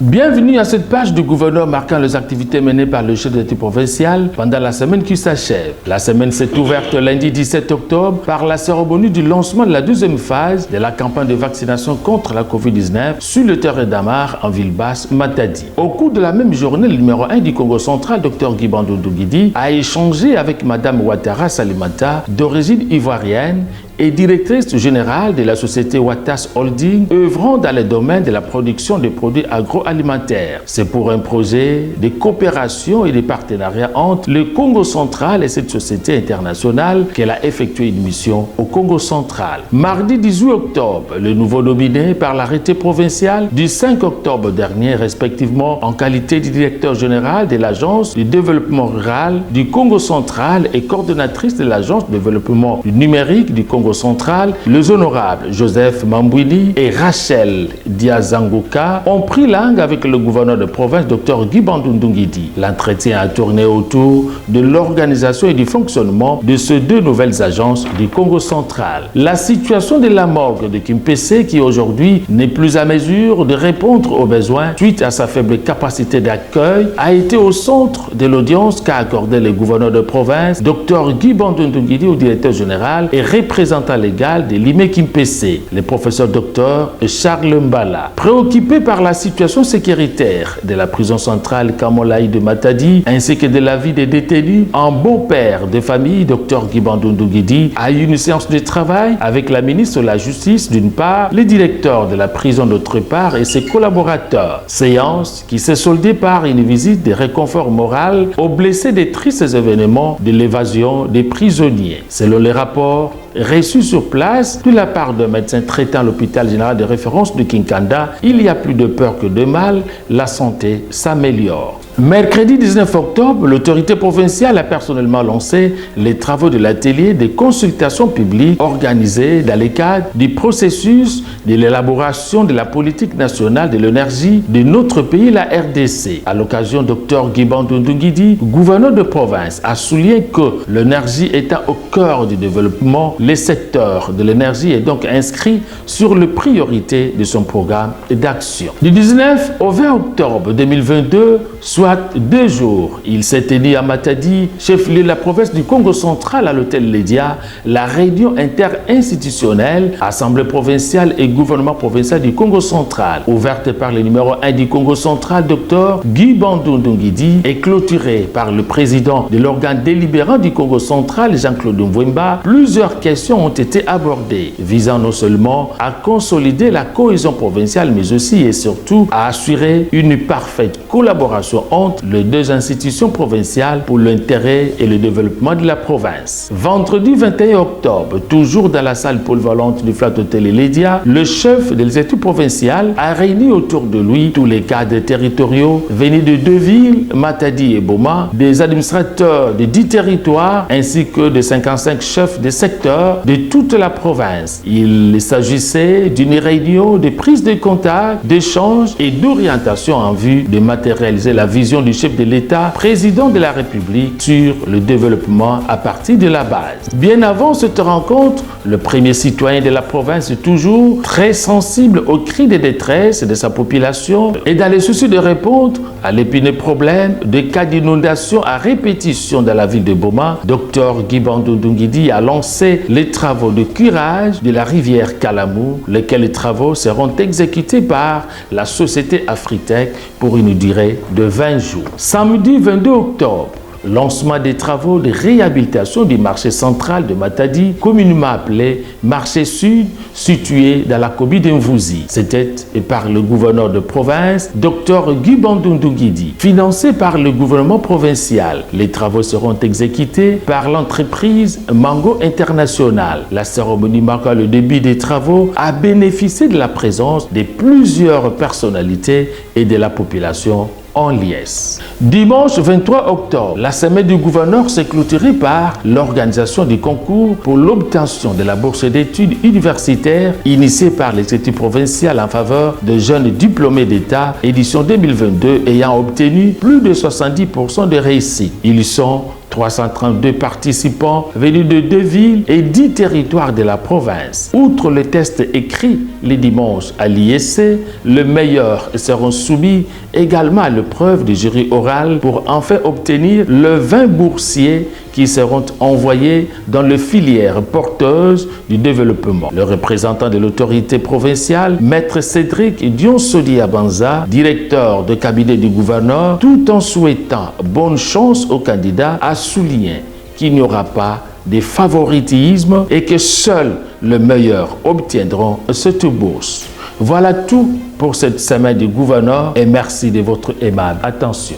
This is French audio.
Bienvenue à cette page du gouverneur marquant les activités menées par le chef d'État provincial pendant la semaine qui s'achève. La semaine s'est ouverte lundi 17 octobre par la cérémonie du lancement de la deuxième phase de la campagne de vaccination contre la Covid-19 sur le terrain d'Amar en ville basse Matadi. Au cours de la même journée, le numéro 1 du Congo central, Dr Guy Bandundu Nguidi, a échangé avec Mme Ouattara Salimata, d'origine ivoirienne, et directrice générale de la société Wattas Holding, œuvrant dans le domaine de la production de produits agroalimentaires. C'est pour un projet de coopération et de partenariat entre le Congo central et cette société internationale qu'elle a effectué une mission au Congo central. Mardi 18 octobre, le nouveau nominé par l'arrêté provincial du 5 octobre dernier, respectivement en qualité de directeur général de l'Agence du développement rural du Congo central et coordonnatrice de l'Agence de développement numérique du Congo central, les honorables Joseph Mambouili et Rachel Diazangoka ont pris langue avec le gouverneur de province, Dr Guy Bandundu Nguidi. L'entretien a tourné autour de l'organisation et du fonctionnement de ces deux nouvelles agences du Congo central. La situation de la morgue de Kimpese, qui aujourd'hui n'est plus à mesure de répondre aux besoins suite à sa faible capacité d'accueil, a été au centre de l'audience qu'a accordé le gouverneur de province, Dr Guy Bandundu Nguidi, au directeur général et représentant légal de l'IME Kimpese, le professeur docteur Charles Mbala. Préoccupé par la situation sécuritaire de la prison centrale Kamolaï de Matadi ainsi que de la vie des détenus, un bon père de famille, Dr Guy Bandundu Nguidi, a eu une séance de travail avec la ministre de la Justice d'une part, le directeur de la prison d'autre part et ses collaborateurs. Séance qui s'est soldée par une visite de réconfort moral aux blessés des tristes événements de l'évasion des prisonniers. Selon les rapports reçu sur place de la part d'un médecin traitant l'hôpital général de référence de Kinkanda, il y a plus de peur que de mal, la santé s'améliore. Mercredi 19 octobre, l'autorité provinciale a personnellement lancé les travaux de l'atelier de consultation publique organisé dans le cadre du processus de l'élaboration de la politique nationale de l'énergie de notre pays, la RDC. À l'occasion, Dr Guy Bandundu Nguidi, gouverneur de province, a souligné que l'énergie étant au cœur du développement, le secteur de l'énergie est donc inscrit sur les priorités de son programme d'action. Du 19 au 20 octobre 2022, soit 2 jours, il s'est tenu à Matadi, chef-lieu de la province du Congo central, à l'hôtel Lédia, la réunion interinstitutionnelle, Assemblée provinciale et gouvernement provincial du Congo central, ouverte par le numéro 1 du Congo central, Dr Guy Bandundu Nguidi, et clôturée par le président de l'organe délibérant du Congo central, Jean-Claude Mvouemba. Plusieurs questions ont été abordées, visant non seulement à consolider la cohésion provinciale, mais aussi et surtout à assurer une parfaite collaboration entre les deux institutions provinciales pour l'intérêt et le développement de la province. Vendredi 21 octobre, toujours dans la salle polyvalente du Flat Hotel Lédia, le chef de l'exécutif provincial a réuni autour de lui tous les cadres territoriaux venus de 2 villes, Matadi et Boma, des administrateurs de 10 territoires ainsi que de 55 chefs de secteur de toute la province. Il s'agissait d'une réunion de prise de contact, d'échange et d'orientation en vue de matérialiser la vision du chef de l'État, président de la République, sur le développement à partir de la base. Bien avant cette rencontre, le premier citoyen de la province est toujours très sensible aux cris de détresse de sa population et dans le souci de répondre à l'épineux problème de cas d'inondation à répétition dans la ville de Boma, Dr Guy Bandundu Nguidi a lancé les travaux de curage de la rivière Kalamou, lesquels travaux seront exécutés par la société Afritech pour une durée de 20 jours. Samedi 22 octobre, lancement des travaux de réhabilitation du marché central de Matadi, communément appelé marché sud, situé dans la Kobi d'Mvouzi. C'était par le gouverneur de province, Dr Guy Bandundu Nguidi. Financé par le gouvernement provincial, les travaux seront exécutés par l'entreprise Mango International. La cérémonie marquant le début des travaux a bénéficié de la présence de plusieurs personnalités et de la population en liesse. Dimanche 23 octobre, la semaine du gouverneur s'est clôturée par l'organisation du concours pour l'obtention de la bourse d'études universitaires initiée par l'exécutif provincial en faveur de jeunes diplômés d'État, édition 2022, ayant obtenu plus de 70% de réussite. Ils sont 332 participants venus de 2 villes et 10 territoires de la province. Outre le test écrit les dimanches à l'ISC, les meilleurs seront soumis également à l'épreuve du jury oral pour enfin obtenir les 20 boursiers qui seront envoyés dans les filières porteuses du développement. Le représentant de l'autorité provinciale, Maître Cédric Dionsodi Abanza, directeur de cabinet du gouverneur, tout en souhaitant bonne chance aux candidats, a souligné qu'il n'y aura pas de favoritisme et que seuls les meilleurs obtiendront cette bourse. Voilà tout pour cette semaine du gouverneur et merci de votre aimable attention.